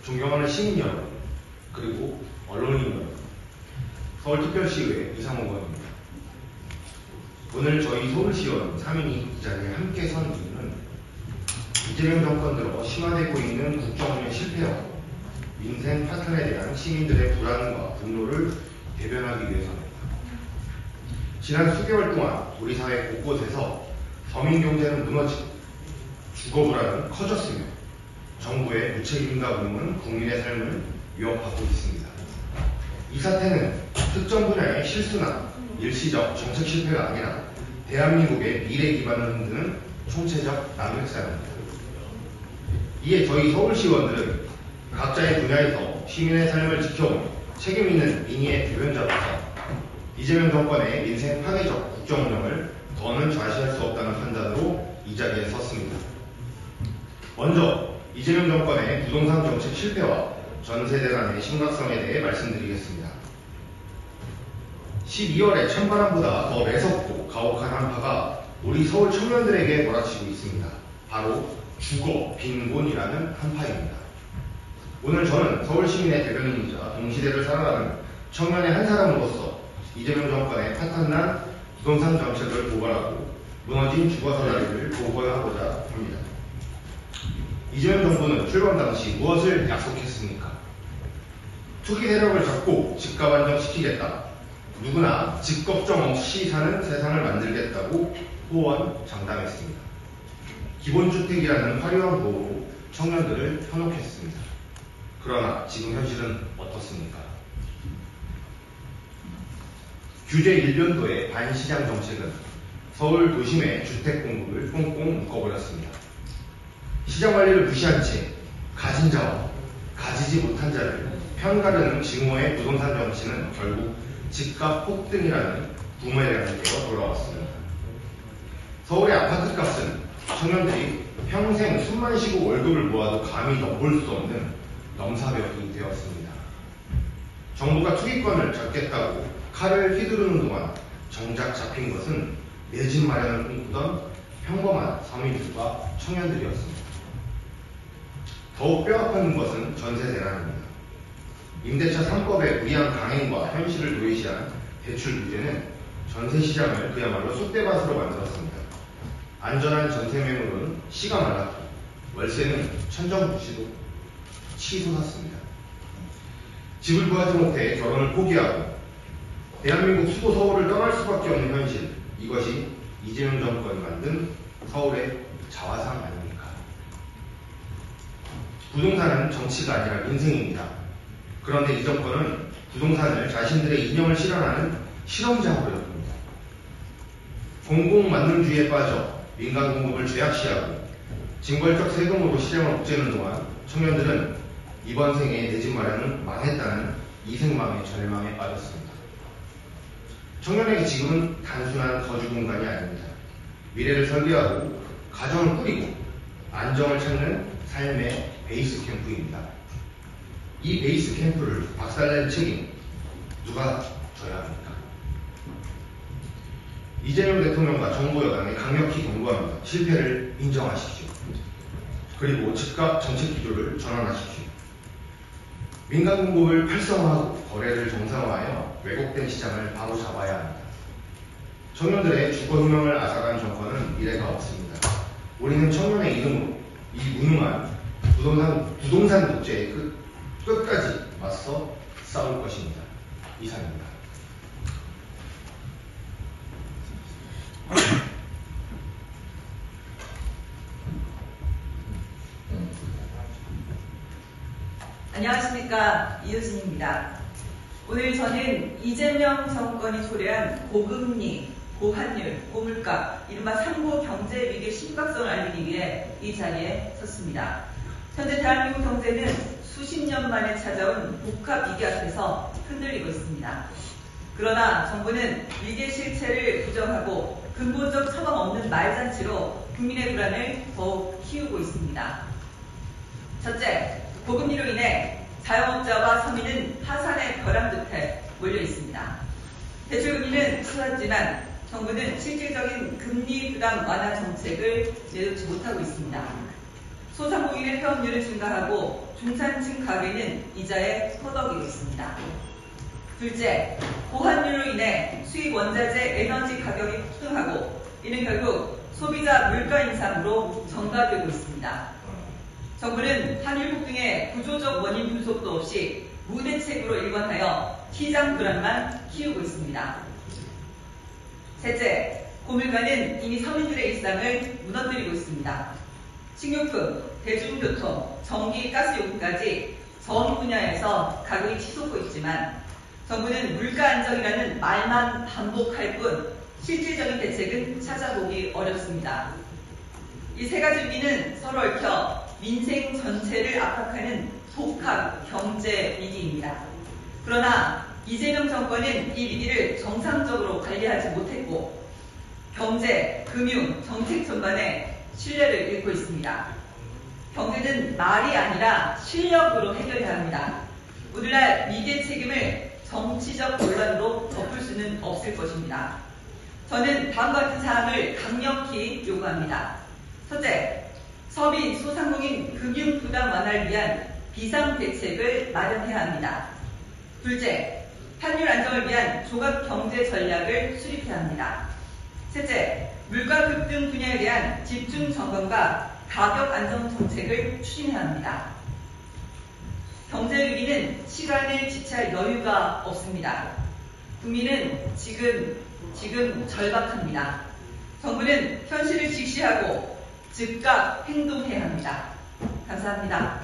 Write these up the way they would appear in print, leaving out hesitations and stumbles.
존경하는 시민 여러분, 그리고 언론인 여러분, 서울특별시의회 이상호 의원입니다. 오늘 저희 서울시의원 3인이 이 자리에 함께 선 이유는 이재명 정권 들어 심화되고 있는 국정운영 실패와 민생 파탄에 대한 시민들의 불안과 분노를 대변하기 위해서입니다. 지난 수개월 동안 우리 사회 곳곳에서 서민경제는 무너지고 주거불안은 커졌으며 정부의 무책임과 운용은 국민의 삶을 위협하고 있습니다. 이 사태는 특정 분야의 실수나 일시적 정책 실패가 아니라 대한민국의 미래 기반을 흔드는 총체적 난백사입니다. 이에 저희 서울시의원들은 각자의 분야에서 시민의 삶을 지켜온 책임있는 민의의 대변자로서 이재명 정권의 민생 파괴적 국정운영을 더는 좌시할 수 없다는 판단으로 이 자리에 섰습니다. 먼저 이재명 정권의 부동산 정책 실패와 전세대 간의 심각성에 대해 말씀드리겠습니다. 12월에 찬바람보다 더 매섭고 가혹한 한파가 우리 서울 청년들에게 몰아치고 있습니다. 바로 주거 빈곤이라는 한파입니다. 오늘 저는 서울시민의 대변인이자 동시대를 살아가는 청년의 한 사람으로서 이재명 정권의 파탄난 부동산 정책을 고발하고 무너진 주거사다리를 복원하고자 합니다. 이재명 정부는 출범 당시 무엇을 약속했습니까? 투기 세력을 잡고 집값 안정시키겠다. 누구나 집 걱정 없이 사는 세상을 만들겠다고 호언장담했습니다. 기본주택이라는 화려한 보호로 청년들을 현혹했습니다. 그러나 지금 현실은 어떻습니까? 규제 일변도의 반시장 정책은 서울 도심의 주택 공급을 꽁꽁 묶어버렸습니다. 시장 관리를 무시한 채 가진 자와 가지지 못한 자를 편가르는 징후의 부동산 정치는 결국 집값 폭등이라는 부메랑이 되어 돌아왔습니다. 서울의 아파트 값은 청년들이 평생 숨만 쉬고 월급을 모아도 감히 넘볼 수 없는 넘사벽이 되었습니다. 정부가 투기권을 잡겠다고 칼을 휘두르는 동안 정작 잡힌 것은 내 집 마련을 꿈꾸던 평범한 서민들과 청년들이었습니다. 더욱 뼈아픈 것은 전세 대란입니다. 임대차 3법의 무리한 강행과 현실을 도외시한 대출 규제는 전세 시장을 그야말로 쑥대밭으로 만들었습니다. 안전한 전세 매물은 씨가 말랐고 월세는 천정부시로 치솟았습니다. 집을 구하지 못해 결혼을 포기하고 대한민국 수도 서울을 떠날 수밖에 없는 현실, 이것이 이재명 정권이 만든 서울의 자화상 아닙니까? 부동산은 정치가 아니라 민생입니다. 그런데 이 정권은 부동산을 자신들의 이념을 실현하는 실험장으로 엽니다. 공공만능주의에 빠져 민간 공급을 죄악시하고 징벌적 세금으로 시장을 옥죄는 동안 청년들은 이번 생에 내 집 마련은 망했다는 이생망의 절망에 빠졌습니다. 청년에게 지금은 단순한 거주 공간이 아닙니다. 미래를 설계하고 가정을 꾸리고 안정을 찾는 삶의 베이스 캠프입니다. 이 베이스 캠프를 박살낸 책임 누가 져야 합니까? 이재명 대통령과 정부 여당에 강력히 경고합니다. 실패를 인정하십시오. 그리고 집값 정책 기조를 전환하십시오. 민간 공급을 활성화하고 거래를 정상화하여 왜곡된 시장을 바로 잡아야 합니다. 청년들의 주거휴명을 앗아간 정권은 미래가 없습니다. 우리는 청년의 이름으로 이 무능한 부동산 독재의 끝까지 맞서 싸울 것입니다. 이상입니다. 안녕하십니까, 이효진입니다. 오늘 저는 이재명 정권이 초래한 고금리, 고환율, 고물가, 이른바 3고 경제 위기의 심각성을 알리기 위해 이 자리에 섰습니다. 현재 대한민국 경제는 수십 년 만에 찾아온 복합 위기 앞에서 흔들리고 있습니다. 그러나 정부는 위기의 실체를 부정하고 근본적 처방 없는 말잔치로 국민의 불안을 더욱 키우고 있습니다. 첫째, 고금리로 인해 자영업자와 서민은 파산의 벼랑 끝에 몰려 있습니다. 대출금리는 치솟지만 정부는 실질적인 금리 부담 완화 정책을 내놓지 못하고 있습니다. 소상공인의 폐업률은 증가하고 중산층 가계는 이자에 허덕이고 있습니다. 둘째, 고환율로 인해 수입 원자재 에너지 가격이 폭등하고 이는 결국 소비자 물가 인상으로 전가되고 있습니다. 정부는 환율 폭등의 구조적 원인 분석도 없이 무대책으로 일관하여 시장 불안만 키우고 있습니다. 셋째, 고물가는 이미 서민들의 일상을 무너뜨리고 있습니다. 식료품, 대중교통, 전기, 가스요금까지 전 분야에서 가격이 치솟고 있지만 정부는 물가 안정이라는 말만 반복할 뿐 실질적인 대책은 찾아보기 어렵습니다. 이 세 가지 위기는 서로 얽혀 민생 전체를 압박하는 복합 경제 위기입니다. 그러나 이재명 정권은 이 위기를 정상적으로 관리하지 못했고 경제, 금융, 정책 전반에 신뢰를 잃고 있습니다. 경제는 말이 아니라 실력으로 해결해야 합니다. 오늘날 위기의 책임을 정치적 논란으로 덮을 수는 없을 것입니다. 저는 다음과 같은 사항을 강력히 요구합니다. 첫째, 서민, 소상공인 금융 부담 완화를 위한 비상대책을 마련해야 합니다. 둘째, 환율 안정을 위한 종합 경제 전략을 수립해야 합니다. 셋째, 물가 급등 분야에 대한 집중 점검과 가격 안정 정책을 추진해야 합니다. 경제 위기는 시간을 지체할 여유가 없습니다. 국민은 지금 절박합니다. 정부는 현실을 직시하고 즉각 행동해야 합니다. 감사합니다.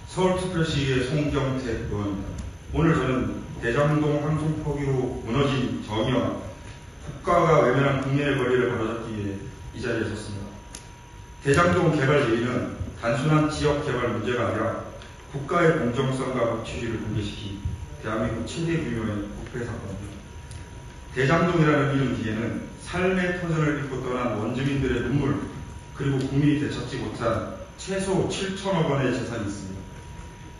서울특별시의 송경태 의원입니다. 오늘 저는 대장동 항송 포기로 무너진 정의와 국가가 외면한 국민의 권리를 바로잡기 위해 이 자리에 섰습니다. 대장동 개발 제의는 단순한 지역 개발 문제가 아니라 국가의 공정성과 법치주의를 붕괴시킨 대한민국 최대 규모의 국회 사건입니다. 대장동이라는 이름 뒤에는 삶의 터전을 잇고 떠난 원주민들의 눈물, 그리고 국민이 되찾지 못한 최소 7천억 원의 재산이 있습니다.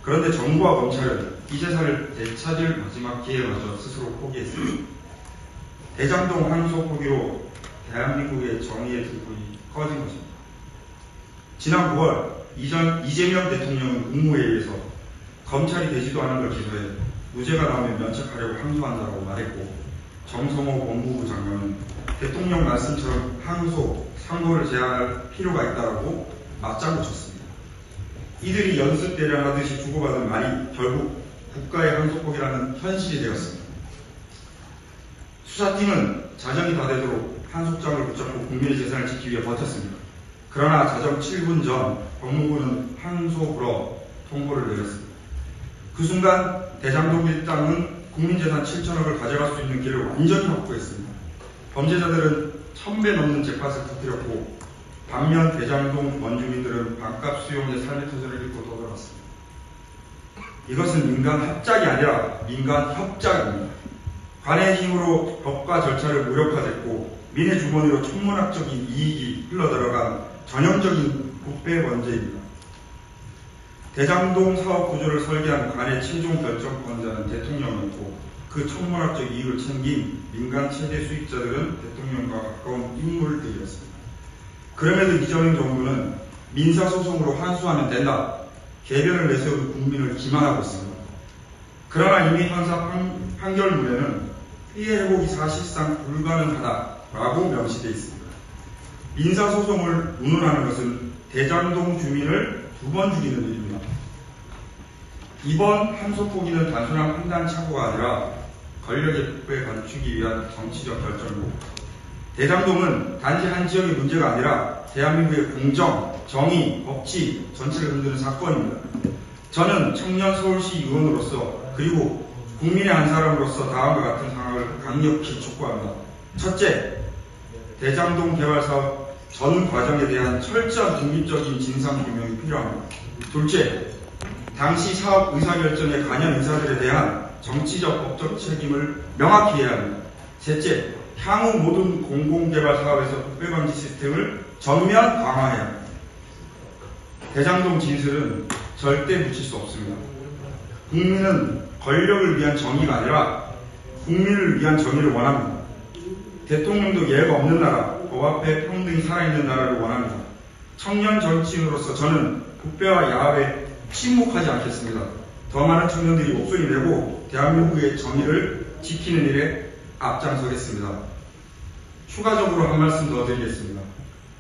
그런데 정부와 검찰은 이 재산을 되찾을 마지막 기회마저 스스로 포기했습니다. 대장동 항소 포기로 대한민국의 정의의 등불이 꺼진 것입니다. 지난 9월 이재명 대통령은 국무회의에서 검찰이 되지도 않은 걸 기소해 무죄가 나오면 면책하려고 항소한다고 말했고, 정성호 법무부 장관은 대통령 말씀처럼 항소, 상고를 제한할 필요가 있다고 맞장구 쳤습니다. 이들이 연습대련 하듯이 주고받은 말이 결국 국가의 항소폭이라는 현실이 되었습니다. 수사팀은 자정이 다 되도록 한속장을 붙잡고 국민의 재산을 지키기 위해 버텼습니다. 그러나 자정 7분 전 법무부는 항소 불허 통보를 내렸습니다. 그 순간 대장동 일당은 국민재산 7천억을 가져갈 수 있는 길을 완전히 확보했습니다. 범죄자들은 1000배 넘는 잭팟을 터뜨렸고, 반면 대장동 원주민들은 반값 수용의 삶의 터전을 잃고 떠돌았습니다. 이것은 민간 합작이 아니라 민간 협작입니다. 관의 힘으로 법과 절차를 무력화됐고 민의 주머니로 천문학적인 이익이 흘러들어간 전형적인 부패 범죄입니다. 대장동 사업 구조를 설계한 관의 최종 결정권자는 대통령이었고, 그 천문학적 이익을 챙긴 민간 최대 수익자들은 대통령과 가까운 인물들이었습니다. 그럼에도 이재명 정부는 민사소송으로 환수하면 된다, 개변을 내세우고 국민을 기만하고 있습니다. 그러나 이미 판사 판결문에는 피해 회복이 사실상 불가능하다라고 명시되어 있습니다. 민사소송을 운운하는 것은 대장동 주민을 2번 죽이는 일입니다. 이번 항소 포기는 단순한 판단 착오가 아니라 권력의 북부에 감추기 위한 정치적 결정이고, 대장동은 단지 한 지역의 문제가 아니라 대한민국의 공정, 정의, 법치 전체를 흔드는 사건입니다. 저는 청년 서울시 의원으로서 그리고 국민의 한 사람으로서 다음과 같은 상황을 강력히 촉구합니다. 첫째, 대장동 개발 사업 전 과정에 대한 철저한 독립적인 진상규명이 필요합니다. 둘째, 당시 사업 의사결정에 관여 인사들에 대한 정치적 법적 책임을 명확히 해야 합니다. 셋째, 향후 모든 공공개발 사업에서 부패방지 시스템을 전면 강화해야 합니다. 대장동 진술은 절대 묻힐 수 없습니다. 국민은 권력을 위한 정의가 아니라 국민을 위한 정의를 원합니다. 대통령도 예가 없는 나라, 법 앞에 평등히 살아있는 나라를 원합니다. 청년 정치인으로서 저는 국배와 야합에 침묵하지 않겠습니다. 더 많은 청년들이 목소리 내고 대한민국의 정의를 지키는 일에 앞장서겠습니다. 추가적으로 한 말씀 더 드리겠습니다.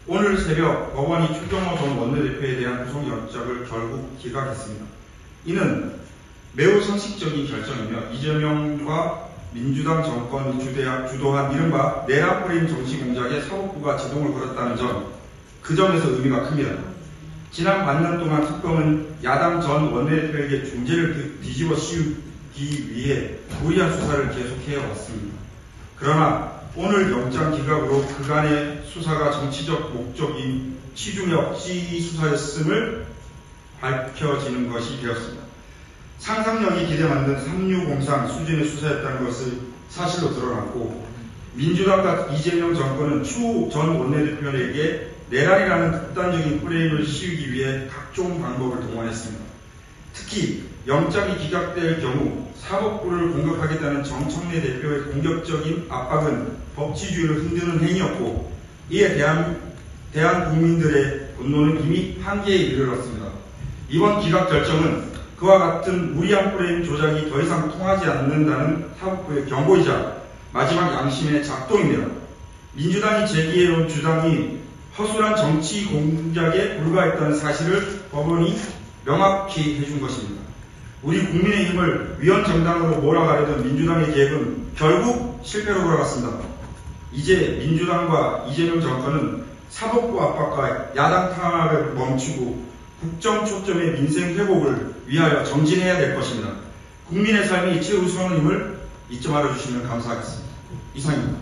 오늘 새벽 법원이 추경호 전 원내대표에 대한 구속영장을 결국 기각했습니다. 이는 매우 상식적인 결정이며 이재명과 민주당 정권이 주도한 이른바 내란 프레임 정치 공작에 사법부가 제동을 걸었다는 점, 그 점에서 의미가 큽니다. 지난 반년 동안 특검은 야당 전 원내대표에게 중재를 뒤집어 씌우기 위해 무리한 수사를 계속해왔습니다. 그러나 오늘 영장 기각으로 그간의 수사가 정치적 목적인 치중력 시위 수사였음을 밝혀지는 것이 되었습니다. 상상력이 기대 만든 3.6공상 수준의 수사였다는 것을 사실로 드러났고, 민주당과 이재명 정권은 추 전 원내대표에게 내란이라는 극단적인 프레임을 씌우기 위해 각종 방법을 동원했습니다. 특히 영장이 기각될 경우 사법부를 공격하겠다는 정청래 대표의 공격적인 압박은 법치주의를 흔드는 행위였고, 이에 대한 국민들의 분노는 이미 한계에 이르렀습니다. 이번 기각 결정은 그와 같은 무리한 프레임 조작이 더 이상 통하지 않는다는 사법부의 경고이자 마지막 양심의 작동입니다. 민주당이 제기해온 주장이 허술한 정치 공작에 불과했다는 사실을 법원이 명확히 해준 것입니다. 우리 국민의힘을 위헌정당으로 몰아가려던 민주당의 계획은 결국 실패로 돌아갔습니다. 이제 민주당과 이재명 정권은 사법부 압박과 야당 탄압을 멈추고 국정 초점의 민생 회복을 위하여 정진해야 될 것입니다. 국민의 삶이 최우선임을 잊지 말아주시면 감사하겠습니다. 이상입니다.